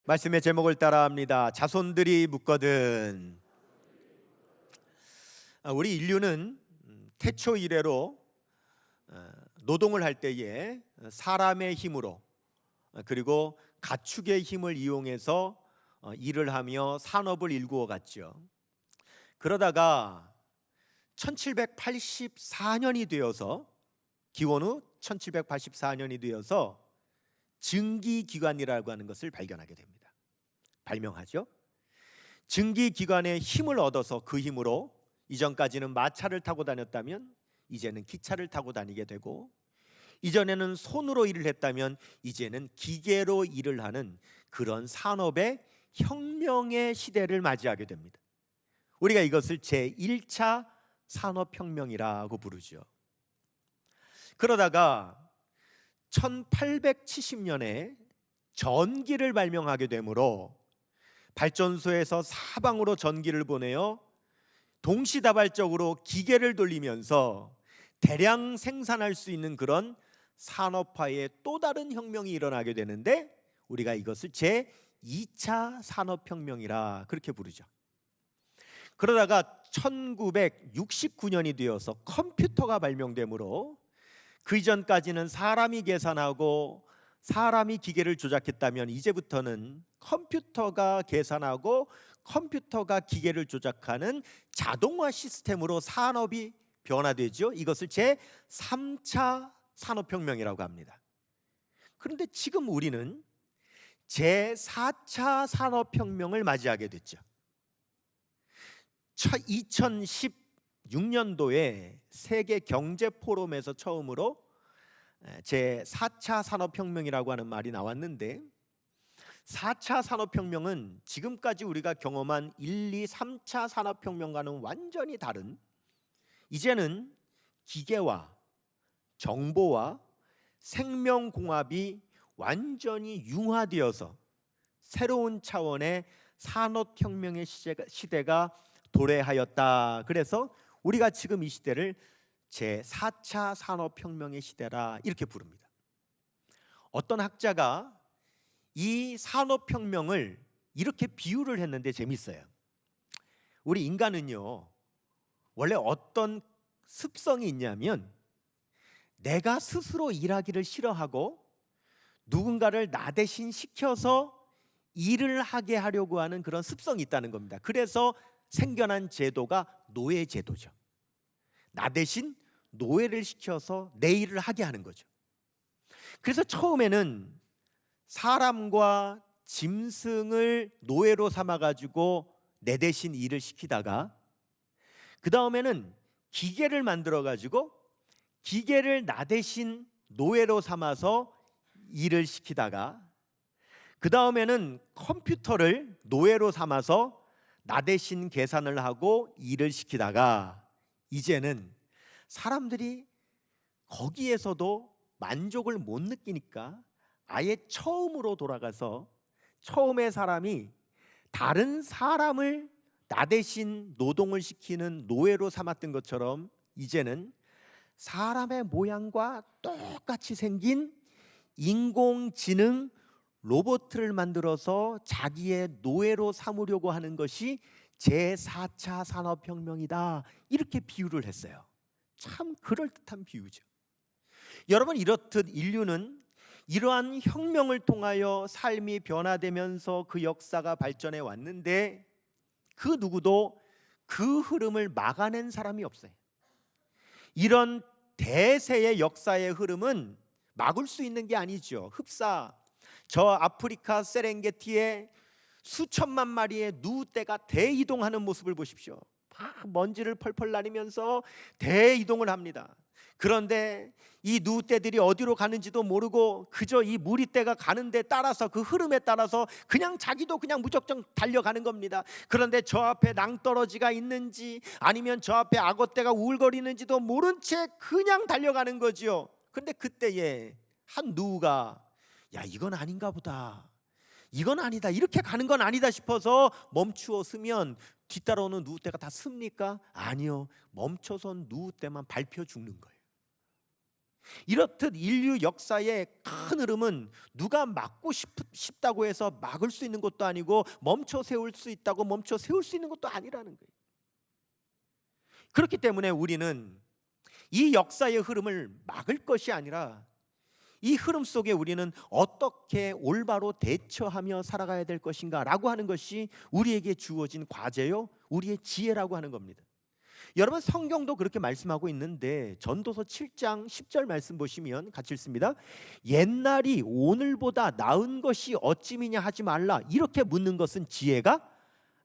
말씀의 제목을 따라합니다. 자손들이 묻거든. 우리 인류는 태초 이래로 노동을 할 때에 사람의 힘으로 그리고 가축의 힘을 이용해서 일을 하며 산업을 일구어 갔죠. 그러다가 1784년이 되어서 기원 후 1784년이 되어서 증기기관이라고 하는 것을 발명하죠. 증기기관의 힘을 얻어서 그 힘으로 이전까지는 마차를 타고 다녔다면 이제는 기차를 타고 다니게 되고, 이전에는 손으로 일을 했다면 이제는 기계로 일을 하는 그런 산업의 혁명의 시대를 맞이하게 됩니다. 우리가 이것을 제1차 산업혁명이라고 부르죠. 그러다가 1870년에 전기를 발명하게 되므로 발전소에서 사방으로 전기를 보내어 동시다발적으로 기계를 돌리면서 대량 생산할 수 있는 그런 산업화의 또 다른 혁명이 일어나게 되는데, 우리가 이것을 제2차 산업혁명이라 그렇게 부르죠. 그러다가 1969년이 되어서 컴퓨터가 발명되므로 그 이전까지는 사람이 계산하고 사람이 기계를 조작했다면 이제부터는 컴퓨터가 계산하고 컴퓨터가 기계를 조작하는 자동화 시스템으로 산업이 변화되죠. 이것을 제3차 산업혁명이라고 합니다. 그런데 지금 우리는 제4차 산업혁명을 맞이하게 됐죠. 2016년도에 세계 경제 포럼에서 처음으로 제4차 산업혁명이라고 하는 말이 나왔는데, 4차 산업혁명은 지금까지 우리가 경험한 1, 2, 3차 산업혁명과는 완전히 다른, 이제는 기계와 정보와 생명공합이 완전히 융화되어서 새로운 차원의 산업혁명의 시대가 도래하였다. 그래서 우리가 지금 이 시대를 제4차 산업혁명의 시대라 이렇게 부릅니다. 어떤 학자가 이 산업혁명을 이렇게 비유를 했는데 재밌어요. 우리 인간은요, 원래 어떤 습성이 있냐면 내가 스스로 일하기를 싫어하고 누군가를 나 대신 시켜서 일을 하게 하려고 하는 그런 습성이 있다는 겁니다. 그래서 생겨난 제도가 노예제도죠. 나 대신 노예를 시켜서 내 일을 하게 하는 거죠. 그래서 처음에는 사람과 짐승을 노예로 삼아가지고 내 대신 일을 시키다가, 그 다음에는 기계를 만들어가지고 기계를 나 대신 노예로 삼아서 일을 시키다가, 그 다음에는 컴퓨터를 노예로 삼아서 나 대신 계산을 하고 일을 시키다가, 이제는 사람들이 거기에서도 만족을 못 느끼니까 아예 처음으로 돌아가서 처음에 사람이 다른 사람을 나 대신 노동을 시키는 노예로 삼았던 것처럼 이제는 사람의 모양과 똑같이 생긴 인공지능 로봇을 만들어서 자기의 노예로 삼으려고 하는 것이 제4차 산업혁명이다, 이렇게 비유를 했어요. 참 그럴듯한 비유죠. 여러분, 이렇듯 인류는 이러한 혁명을 통하여 삶이 변화되면서 그 역사가 발전해 왔는데, 그 누구도 그 흐름을 막아낸 사람이 없어요. 이런 대세의 역사의 흐름은 막을 수 있는 게 아니죠. 흡사, 저 아프리카 세렝게티에 수천만 마리의 누우떼가 대이동하는 모습을 보십시오. 막 먼지를 펄펄 나리면서 대이동을 합니다. 그런데 이 누우떼들이 어디로 가는지도 모르고 그저 이 무리떼가 가는 데 따라서, 그 흐름에 따라서 그냥 자기도 그냥 무작정 달려가는 겁니다. 그런데 저 앞에 낭떠러지가 있는지 아니면 저 앞에 악어떼가 우울거리는지도 모른 채 그냥 달려가는 거지요. 그런데 그때에 한 누우가 야, 이건 아닌가 보다, 이건 아니다, 이렇게 가는 건 아니다 싶어서 멈추어 서면 뒤따라오는 누우떼가 다 씁니까? 아니요. 멈춰선 누우떼만 밟혀 죽는 거예요. 이렇듯 인류 역사의 큰 흐름은 누가 막고 싶다고 해서 막을 수 있는 것도 아니고 멈춰 세울 수 있다고 멈춰 세울 수 있는 것도 아니라는 거예요. 그렇기 때문에 우리는 이 역사의 흐름을 막을 것이 아니라 이 흐름 속에 우리는 어떻게 올바로 대처하며 살아가야 될 것인가 라고 하는 것이 우리에게 주어진 과제요, 우리의 지혜라고 하는 겁니다. 여러분, 성경도 그렇게 말씀하고 있는데 전도서 7장 10절 말씀 보시면 같이 읽습니다. 옛날이 오늘보다 나은 것이 어찌미냐 하지 말라, 이렇게 묻는 것은 지혜가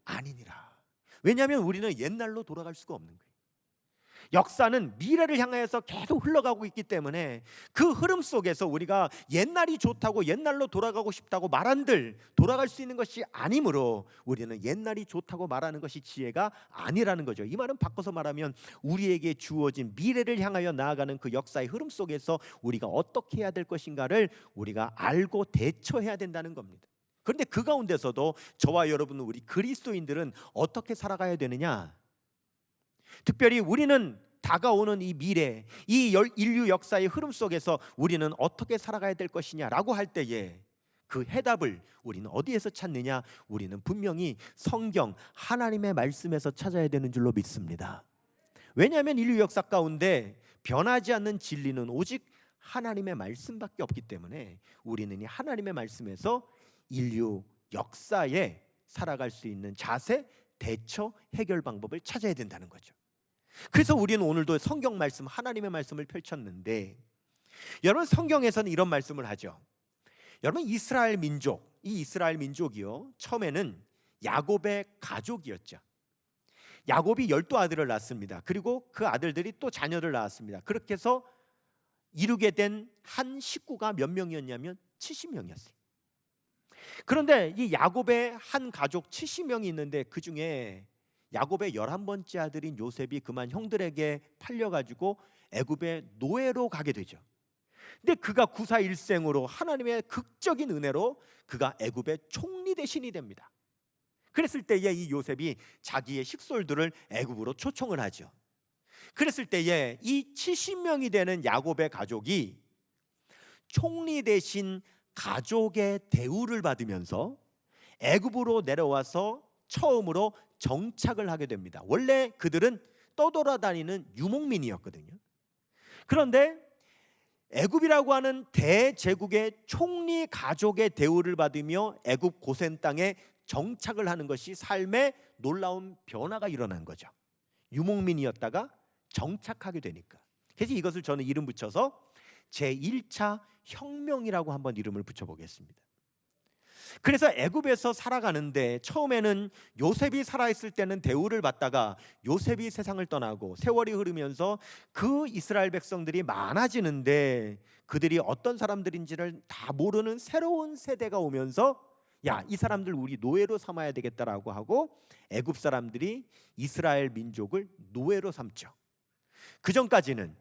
아니니라. 왜냐하면 우리는 옛날로 돌아갈 수가 없는 거예요. 역사는 미래를 향해서 계속 흘러가고 있기 때문에 그 흐름 속에서 우리가 옛날이 좋다고 옛날로 돌아가고 싶다고 말한들 돌아갈 수 있는 것이 아니므로 우리는 옛날이 좋다고 말하는 것이 지혜가 아니라는 거죠. 이 말은 바꿔서 말하면 우리에게 주어진 미래를 향하여 나아가는 그 역사의 흐름 속에서 우리가 어떻게 해야 될 것인가를 우리가 알고 대처해야 된다는 겁니다. 그런데 그 가운데서도 저와 여러분, 우리 그리스도인들은 어떻게 살아가야 되느냐? 특별히 우리는 다가오는 이 미래, 이 인류 역사의 흐름 속에서 우리는 어떻게 살아가야 될 것이냐라고 할 때에 그 해답을 우리는 어디에서 찾느냐? 우리는 분명히 성경, 하나님의 말씀에서 찾아야 되는 줄로 믿습니다. 왜냐하면 인류 역사 가운데 변하지 않는 진리는 오직 하나님의 말씀밖에 없기 때문에 우리는 이 하나님의 말씀에서 인류 역사에 살아갈 수 있는 자세, 대처, 해결 방법을 찾아야 된다는 거죠. 그래서 우리는 오늘도 성경 말씀, 하나님의 말씀을 펼쳤는데, 여러분, 성경에서는 이런 말씀을 하죠. 여러분, 이스라엘 민족, 이 이스라엘 민족이요, 처음에는 야곱의 가족이었죠. 야곱이 12아들을 낳았습니다. 그리고 그 아들들이 또 자녀를 낳았습니다. 그렇게 해서 이루게 된 한 식구가 몇 명이었냐면 70명이었어요. 그런데 이 야곱의 한 가족 70명이 있는데 그 중에 야곱의 11번째 아들인 요셉이 그만 형들에게 팔려가지고 애굽의 노예로 가게 되죠. 근데 그가 구사일생으로 하나님의 극적인 은혜로 그가 애굽의 총리 대신이 됩니다. 그랬을 때에 이 요셉이 자기의 식솔들을 애굽으로 초청을 하죠. 그랬을 때에 이 70명이 되는 야곱의 가족이 총리 대신 가족의 대우를 받으면서 애굽으로 내려와서 처음으로 정착을 하게 됩니다. 원래 그들은 떠돌아다니는 유목민이었거든요. 그런데 애굽이라고 하는 대제국의 총리 가족의 대우를 받으며 애굽 고센 땅에 정착을 하는 것이 삶의 놀라운 변화가 일어난 거죠. 유목민이었다가 정착하게 되니까. 그래서 이것을 저는 이름 붙여서 제1차 혁명이라고 한번 이름을 붙여보겠습니다. 그래서 애굽에서 살아가는데 처음에는 요셉이 살아있을 때는 대우를 받다가 요셉이 세상을 떠나고 세월이 흐르면서 그 이스라엘 백성들이 많아지는데 그들이 어떤 사람들인지를 다 모르는 새로운 세대가 오면서 야, 이 사람들 우리 노예로 삼아야 되겠다라고 하고 애굽 사람들이 이스라엘 민족을 노예로 삼죠. 그 전까지는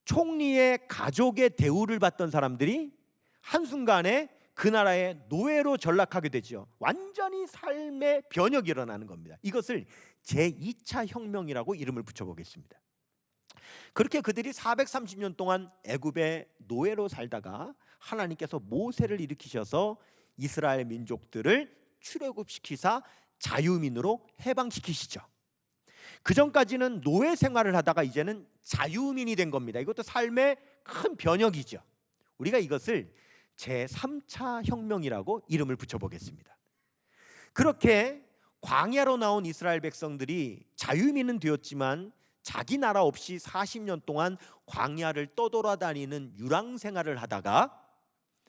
총리의 가족의 대우를 받던 사람들이 한순간에 그 나라의 노예로 전락하게 되죠. 완전히 삶의 변혁이 일어나는 겁니다. 이것을 제2차 혁명이라고 이름을 붙여보겠습니다. 그렇게 그들이 430년 동안 애굽의 노예로 살다가 하나님께서 모세를 일으키셔서 이스라엘 민족들을 출애굽시키사 자유민으로 해방시키시죠. 그 전까지는 노예 생활을 하다가 이제는 자유민이 된 겁니다. 이것도 삶의 큰 변혁이죠. 우리가 이것을 제3차 혁명이라고 이름을 붙여보겠습니다. 그렇게 광야로 나온 이스라엘 백성들이 자유민은 되었지만 자기 나라 없이 40년 동안 광야를 떠돌아다니는 유랑 생활을 하다가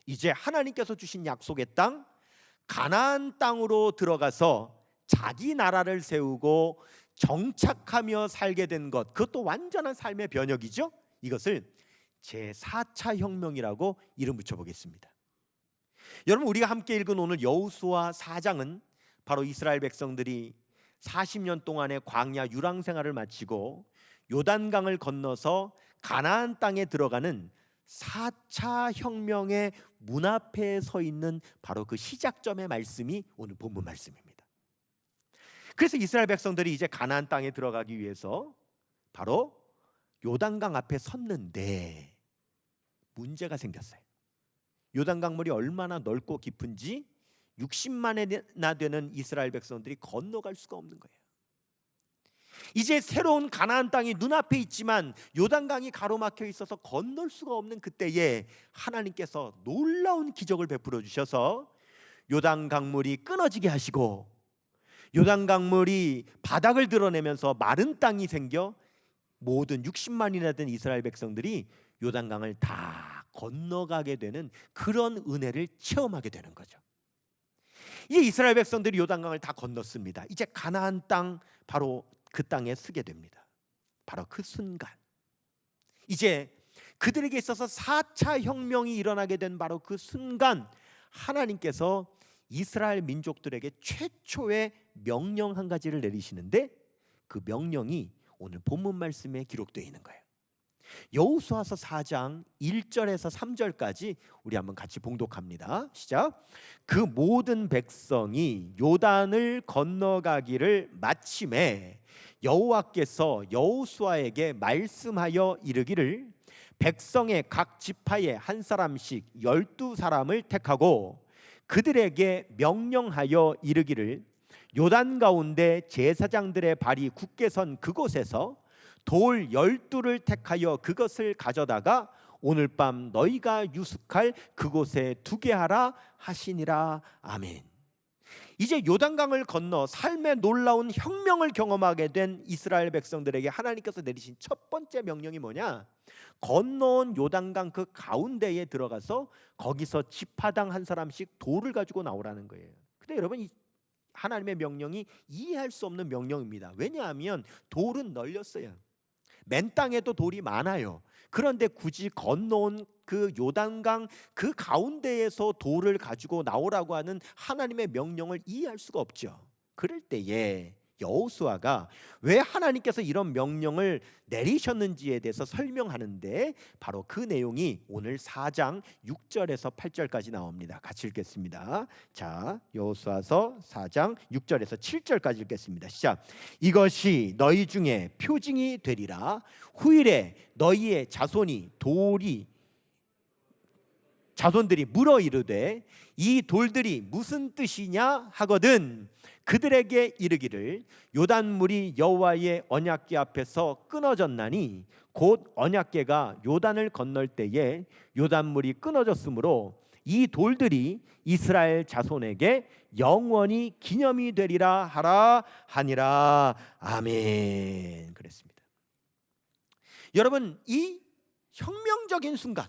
이제 하나님께서 주신 약속의 땅 가나안 땅으로 들어가서 자기 나라를 세우고 정착하며 살게 된 것, 그것도 완전한 삶의 변혁이죠. 이것을 제4차 혁명이라고 이름 붙여보겠습니다. 여러분, 우리가 함께 읽은 오늘 여호수아 4장은 바로 이스라엘 백성들이 40년 동안의 광야 유랑 생활을 마치고 요단강을 건너서 가나안 땅에 들어가는 4차 혁명의 문 앞에 서 있는 바로 그 시작점의 말씀이 오늘 본문 말씀입니다. 그래서 이스라엘 백성들이 이제 가나안 땅에 들어가기 위해서 바로 요단강 앞에 섰는데 문제가 생겼어요. 요단강물이 얼마나 넓고 깊은지 60만이나 되는 이스라엘 백성들이 건너갈 수가 없는 거예요. 이제 새로운 가나안 땅이 눈앞에 있지만 요단강이 가로막혀 있어서 건널 수가 없는 그때에 하나님께서 놀라운 기적을 베풀어 주셔서 요단강물이 끊어지게 하시고 요단강물이 바닥을 드러내면서 마른 땅이 생겨 모든 60만이나 된 이스라엘 백성들이 요단강을 다 건너가게 되는 그런 은혜를 체험하게 되는 거죠. 이제 이스라엘 백성들이 요단강을 다 건넜습니다. 이제 가나안 땅, 바로 그 땅에 서게 됩니다. 바로 그 순간 이제 그들에게 있어서 4차 혁명이 일어나게 된 바로 그 순간 하나님께서 이스라엘 민족들에게 최초의 명령 한 가지를 내리시는데 그 명령이 오늘 본문 말씀에 기록되어 있는 거예요. 여호수아서 4장 1절에서 3절까지 우리 한번 같이 봉독합니다. 시작. 그 모든 백성이 요단을 건너가기를 마침에 여호와께서 여호수아에게 말씀하여 이르기를 백성의 각 지파에 한 사람씩 12사람을 택하고 그들에게 명령하여 이르기를 요단 가운데 제사장들의 발이 굳게 선 그곳에서 돌 12를 택하여 그것을 가져다가 오늘 밤 너희가 유숙할 그곳에 두게 하라 하시니라. 아멘. 이제 요단강을 건너 삶의 놀라운 혁명을 경험하게 된 이스라엘 백성들에게 하나님께서 내리신 첫 번째 명령이 뭐냐? 건너온 요단강 그 가운데에 들어가서 거기서 지파당 한 사람씩 돌을 가지고 나오라는 거예요. 근데 여러분, 이 하나님의 명령이 이해할 수 없는 명령입니다. 왜냐하면 돌은 널렸어요. 맨 땅에도 돌이 많아요. 그런데 굳이 건너온 그 요단강 그 가운데에서 돌을 가지고 나오라고 하는 하나님의 명령을 이해할 수가 없죠. 그럴 때에 여호수아가 왜 하나님께서 이런 명령을 내리셨는지에 대해서 설명하는데 바로 그 내용이 오늘 4장 6절에서 8절까지 나옵니다. 같이 읽겠습니다. 자, 여호수아서 4장 6절에서 7절까지 읽겠습니다. 시작. 이것이 너희 중에 표징이 되리라. 후일에 너희의 자손들이 물어 이르되 이 돌들이 무슨 뜻이냐 하거든 그들에게 이르기를 요단물이 여호와의 언약궤 앞에서 끊어졌나니 곧 언약궤가 요단을 건널 때에 요단물이 끊어졌으므로 이 돌들이 이스라엘 자손에게 영원히 기념이 되리라 하라 하니라. 아멘. 그랬습니다. 여러분, 이 혁명적인 순간,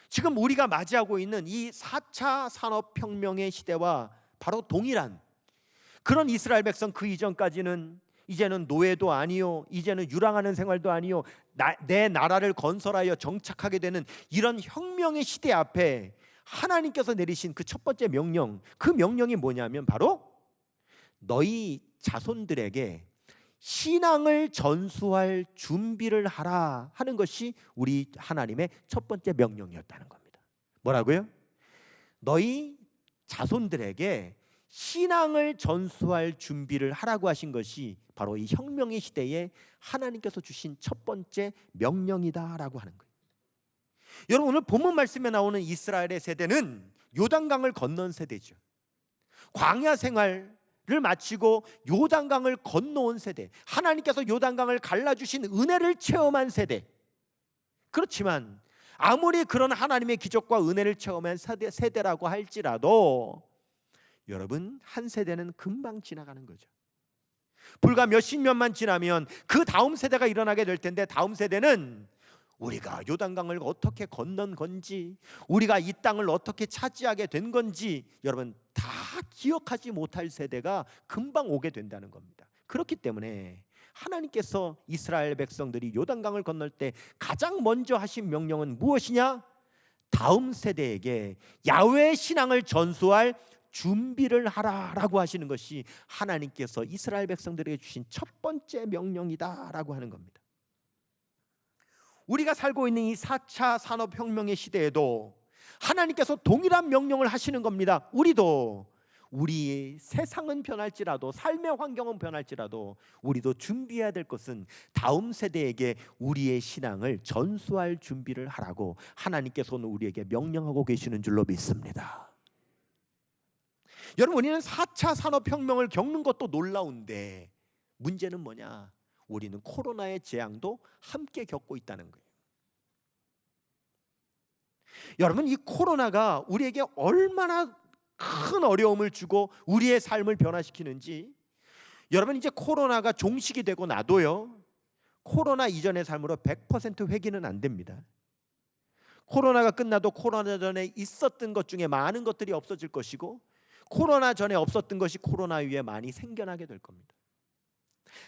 지금 우리가 맞이하고 있는 이 4차 산업혁명의 시대와 바로 동일한 그런 이스라엘 백성, 그 이전까지는 이제는 노예도 아니요, 이제는 유랑하는 생활도 아니요, 내 나라를 건설하여 정착하게 되는 이런 혁명의 시대 앞에 하나님께서 내리신 그 첫 번째 명령, 그 명령이 뭐냐면 바로 너희 자손들에게 신앙을 전수할 준비를 하라 하는 것이 우리 하나님의 첫 번째 명령이었다는 겁니다. 뭐라고요? 너희 자손들에게 신앙을 전수할 준비를 하라고 하신 것이 바로 이 혁명의 시대에 하나님께서 주신 첫 번째 명령이다라고 하는 거예요. 여러분, 오늘 본문 말씀에 나오는 이스라엘의 세대는 요단강을 건넌 세대죠. 광야 생활을 마치고 요단강을 건너온 세대, 하나님께서 요단강을 갈라주신 은혜를 체험한 세대. 그렇지만 아무리 그런 하나님의 기적과 은혜를 체험한 세대라고 할지라도 여러분, 한 세대는 금방 지나가는 거죠. 불과 몇십 년만 지나면 그 다음 세대가 일어나게 될 텐데, 다음 세대는 우리가 요단강을 어떻게 건넌 건지, 우리가 이 땅을 어떻게 차지하게 된 건지 여러분 다 기억하지 못할 세대가 금방 오게 된다는 겁니다. 그렇기 때문에 하나님께서 이스라엘 백성들이 요단강을 건널 때 가장 먼저 하신 명령은 무엇이냐? 다음 세대에게 야훼 신앙을 전수할 준비를 하라라고 하시는 것이 하나님께서 이스라엘 백성들에게 주신 첫 번째 명령이다라고 하는 겁니다. 우리가 살고 있는 이 4차 산업혁명의 시대에도 하나님께서 동일한 명령을 하시는 겁니다. 우리도 우리 세상은 변할지라도, 삶의 환경은 변할지라도 우리도 준비해야 될 것은 다음 세대에게 우리의 신앙을 전수할 준비를 하라고 하나님께서는 우리에게 명령하고 계시는 줄로 믿습니다. 여러분, 우리는 4차 산업혁명을 겪는 것도 놀라운데 문제는 뭐냐? 우리는 코로나의 재앙도 함께 겪고 있다는 거예요. 여러분, 이 코로나가 우리에게 얼마나 큰 어려움을 주고 우리의 삶을 변화시키는지, 여러분, 이제 코로나가 종식이 되고 나도요, 코로나 이전의 삶으로 100% 회귀는 안 됩니다. 코로나가 끝나도 코로나 전에 있었던 것 중에 많은 것들이 없어질 것이고, 코로나 전에 없었던 것이 코로나 이후에 많이 생겨나게 될 겁니다.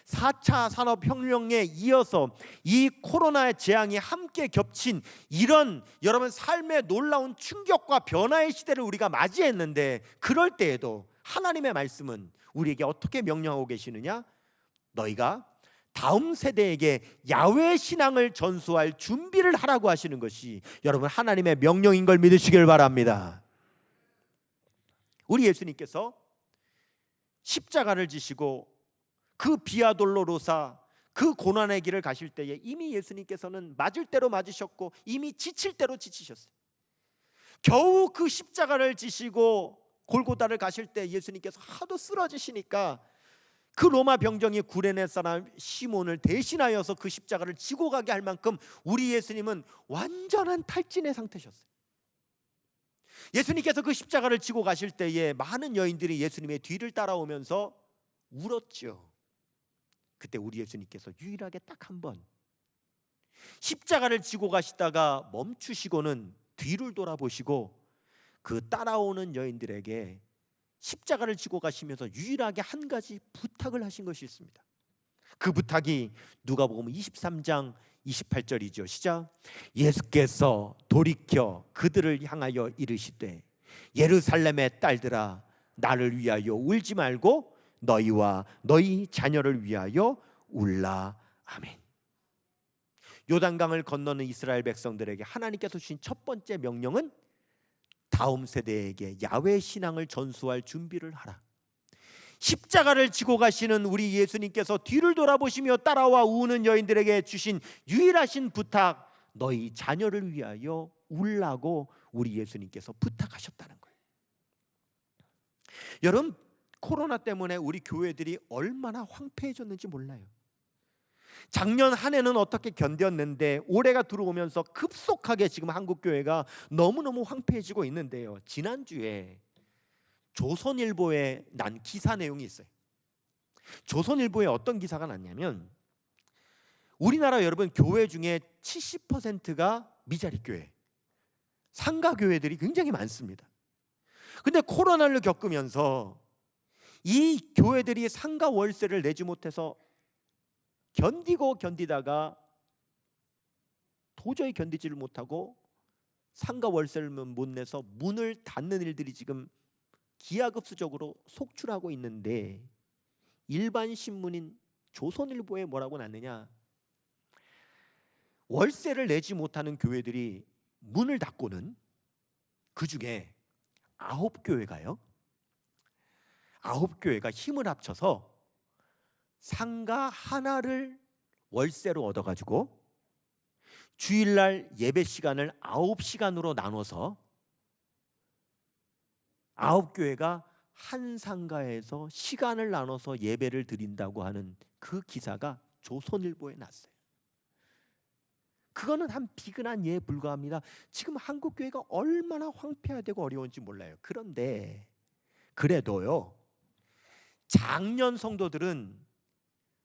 4차 산업혁명에 이어서 이 코로나의 재앙이 함께 겹친 이런 여러분 삶의 놀라운 충격과 변화의 시대를 우리가 맞이했는데, 그럴 때에도 하나님의 말씀은 우리에게 어떻게 명령하고 계시느냐? 너희가 다음 세대에게 야훼 신앙을 전수할 준비를 하라고 하시는 것이 여러분 하나님의 명령인 걸 믿으시길 바랍니다. 우리 예수님께서 십자가를 지시고 그 비아돌로로사 그 고난의 길을 가실 때에 이미 예수님께서는 맞을 대로 맞으셨고 이미 지칠 대로 지치셨어요. 겨우 그 십자가를 지시고 골고다를 가실 때 예수님께서 하도 쓰러지시니까 그 로마 병정이 구레네 사람 시몬을 대신하여서 그 십자가를 지고 가게 할 만큼 우리 예수님은 완전한 탈진의 상태셨어요. 예수님께서 그 십자가를 지고 가실 때에 많은 여인들이 예수님의 뒤를 따라오면서 울었죠. 그때 우리 예수님께서 유일하게 딱 한 번 십자가를 지고 가시다가 멈추시고는 뒤를 돌아보시고 그 따라오는 여인들에게 십자가를 지고 가시면서 유일하게 한 가지 부탁을 하신 것이 있습니다. 그 부탁이 누가복음 23장 28절이죠. 시작. 예수께서 돌이켜 그들을 향하여 이르시되 예루살렘의 딸들아 나를 위하여 울지 말고 너희와 너희 자녀를 위하여 울라. 아멘. 요단강을 건너는 이스라엘 백성들에게 하나님께서 주신 첫 번째 명령은 다음 세대에게 야훼 신앙을 전수할 준비를 하라. 십자가를 지고 가시는 우리 예수님께서 뒤를 돌아보시며 따라와 우는 여인들에게 주신 유일하신 부탁, 너희 자녀를 위하여 울라고 우리 예수님께서 부탁하셨다는 거예요. 여러분, 코로나 때문에 우리 교회들이 얼마나 황폐해졌는지 몰라요. 작년 한 해는 어떻게 견뎠는데 올해가 들어오면서 급속하게 지금 한국 교회가 너무너무 황폐해지고 있는데요. 지난주에 조선일보에 난 기사 내용이 있어요. 조선일보에 어떤 기사가 났냐면 우리나라 여러분 교회 중에 70%가 미자립 교회, 상가 교회들이 굉장히 많습니다. 근데 코로나를 겪으면서 이 교회들이 상가 월세를 내지 못해서 견디다가 도저히 견디지를 못하고 상가 월세를 못 내서 문을 닫는 일들이 지금 기하급수적으로 속출하고 있는데, 일반 신문인 조선일보에 뭐라고 났느냐? 월세를 내지 못하는 교회들이 문을 닫고는 그 중에 9교회가요. 9교회가 힘을 합쳐서 상가 하나를 월세로 얻어가지고 주일날 예배 시간을 9시간으로 나눠서 9교회가 한 상가에서 시간을 나눠서 예배를 드린다고 하는 그 기사가 조선일보에 났어요. 그거는 한 비근한 예에 불과합니다. 지금 한국 교회가 얼마나 황폐화되고 어려운지 몰라요. 그런데 그래도요, 장년 성도들은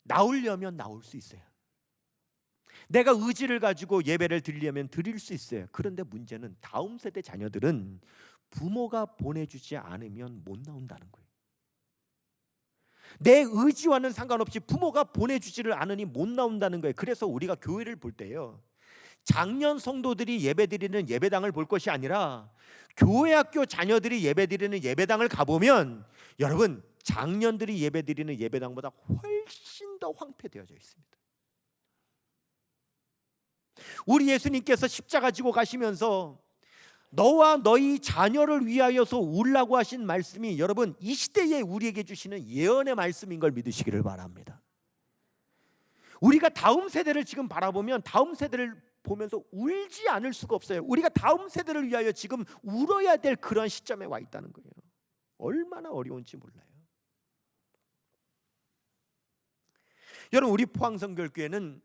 나오려면 나올 수 있어요. 내가 의지를 가지고 예배를 드리려면 드릴 수 있어요. 그런데 문제는 다음 세대 자녀들은 부모가 보내주지 않으면 못 나온다는 거예요. 내 의지와는 상관없이 부모가 보내주지를 않으니 못 나온다는 거예요. 그래서 우리가 교회를 볼 때요, 장년 성도들이 예배드리는 예배당을 볼 것이 아니라 교회 학교 자녀들이 예배드리는 예배당을 가보면 여러분, 장년들이 예배드리는 예배당보다 훨씬 더 황폐되어져 있습니다. 우리 예수님께서 십자가 지고 가시면서 너와 너희 자녀를 위하여서 울라고 하신 말씀이 여러분 이 시대에 우리에게 주시는 예언의 말씀인 걸 믿으시기를 바랍니다. 우리가 다음 세대를 지금 바라보면 다음 세대를 보면서 울지 않을 수가 없어요. 우리가 다음 세대를 위하여 지금 울어야 될 그런 시점에 와 있다는 거예요. 얼마나 어려운지 몰라요. 여러분, 우리 포항선교교회는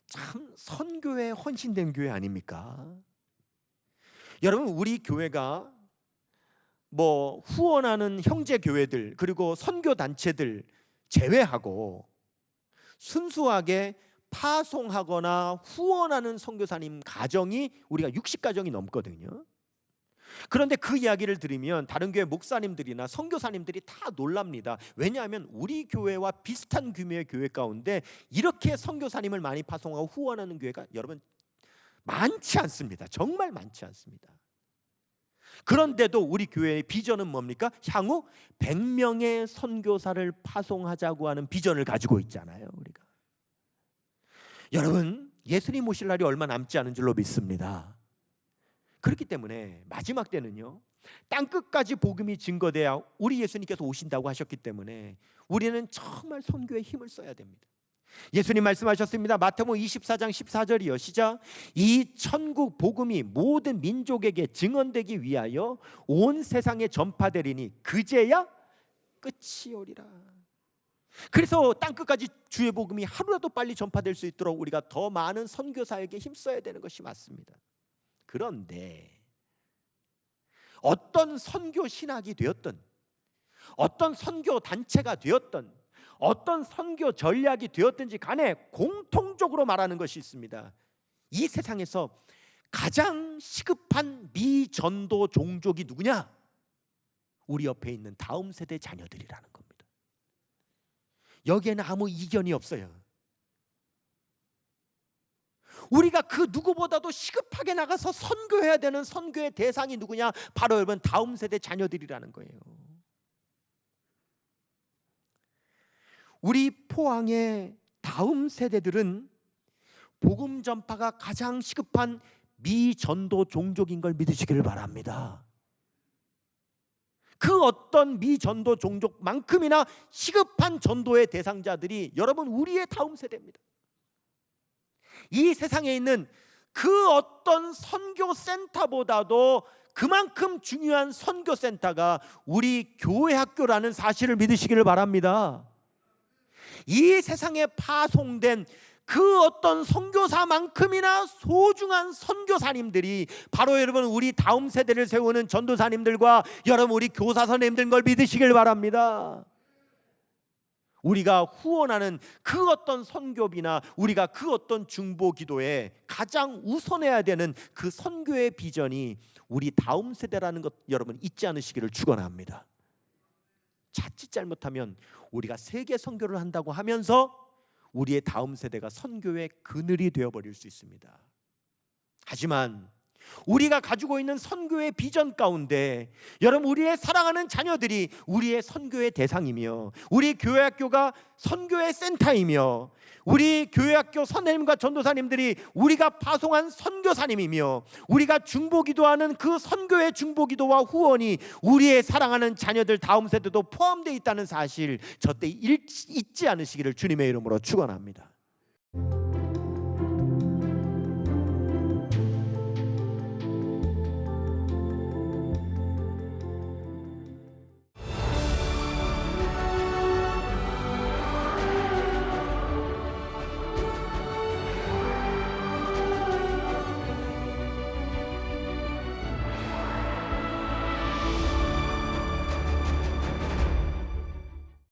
참 선교에 헌신된 교회 아닙니까? 여러분, 우리 교회가 뭐 후원하는 형제 교회들 그리고 선교 단체들 제외하고 순수하게 파송하거나 후원하는 선교사님 가정이 우리가 60가정이 넘거든요. 그런데 그 이야기를 들으면 다른 교회 목사님들이나 선교사님들이 다 놀랍니다. 왜냐하면 우리 교회와 비슷한 규모의 교회 가운데 이렇게 선교사님을 많이 파송하고 후원하는 교회가 여러분 많지 않습니다. 정말 많지 않습니다. 그런데도 우리 교회의 비전은 뭡니까? 향후 100명의 선교사를 파송하자고 하는 비전을 가지고 있잖아요. 우리가 여러분, 예수님 오실 날이 얼마 남지 않은 줄로 믿습니다. 그렇기 때문에 마지막 때는요, 땅끝까지 복음이 증거돼야 우리 예수님께서 오신다고 하셨기 때문에 우리는 정말 선교에 힘을 써야 됩니다. 예수님 말씀하셨습니다. 마태복음 24장 14절이요. 시작. 이 천국 복음이 모든 민족에게 증언되기 위하여 온 세상에 전파되리니 그제야 끝이 오리라. 그래서 땅끝까지 주의 복음이 하루라도 빨리 전파될 수 있도록 우리가 더 많은 선교사에게 힘써야 되는 것이 맞습니다. 그런데 어떤 선교 신학이 되었든 어떤 선교 단체가 되었든 어떤 선교 전략이 되었든지 간에 공통적으로 말하는 것이 있습니다. 이 세상에서 가장 시급한 미전도 종족이 누구냐? 우리 옆에 있는 다음 세대 자녀들이라는 겁니다. 여기에는 아무 이견이 없어요. 우리가 그 누구보다도 시급하게 나가서 선교해야 되는 선교의 대상이 누구냐? 바로 여러분 다음 세대 자녀들이라는 거예요. 우리 포항의 다음 세대들은 복음 전파가 가장 시급한 미전도 종족인 걸 믿으시기를 바랍니다. 그 어떤 미전도 종족만큼이나 시급한 전도의 대상자들이 여러분 우리의 다음 세대입니다. 이 세상에 있는 그 어떤 선교센터보다도 그만큼 중요한 선교센터가 우리 교회 학교라는 사실을 믿으시기를 바랍니다. 이 세상에 파송된 그 어떤 선교사만큼이나 소중한 선교사님들이 바로 여러분 우리 다음 세대를 세우는 전도사님들과 여러분 우리 교사 선생님들인 걸 믿으시길 바랍니다. 우리가 후원하는 그 어떤 선교비나 우리가 그 어떤 중보 기도에 가장 우선해야 되는 그 선교의 비전이 우리 다음 세대라는 것 여러분 잊지 않으시기를 축원합니다. 자칫 잘못하면 우리가 세계 선교를 한다고 하면서 우리의 다음 세대가 선교의 그늘이 되어버릴 수 있습니다. 하지만 우리가 가지고 있는 선교의 비전 가운데 여러분 우리의 사랑하는 자녀들이 우리의 선교의 대상이며 우리 교회학교가 선교의 센터이며 우리 교회학교 선생님과 전도사님들이 우리가 파송한 선교사님이며 우리가 중보기도하는 그 선교의 중보기도와 후원이 우리의 사랑하는 자녀들 다음 세대도 포함되어 있다는 사실 절대 잊지 않으시기를 주님의 이름으로 축원합니다.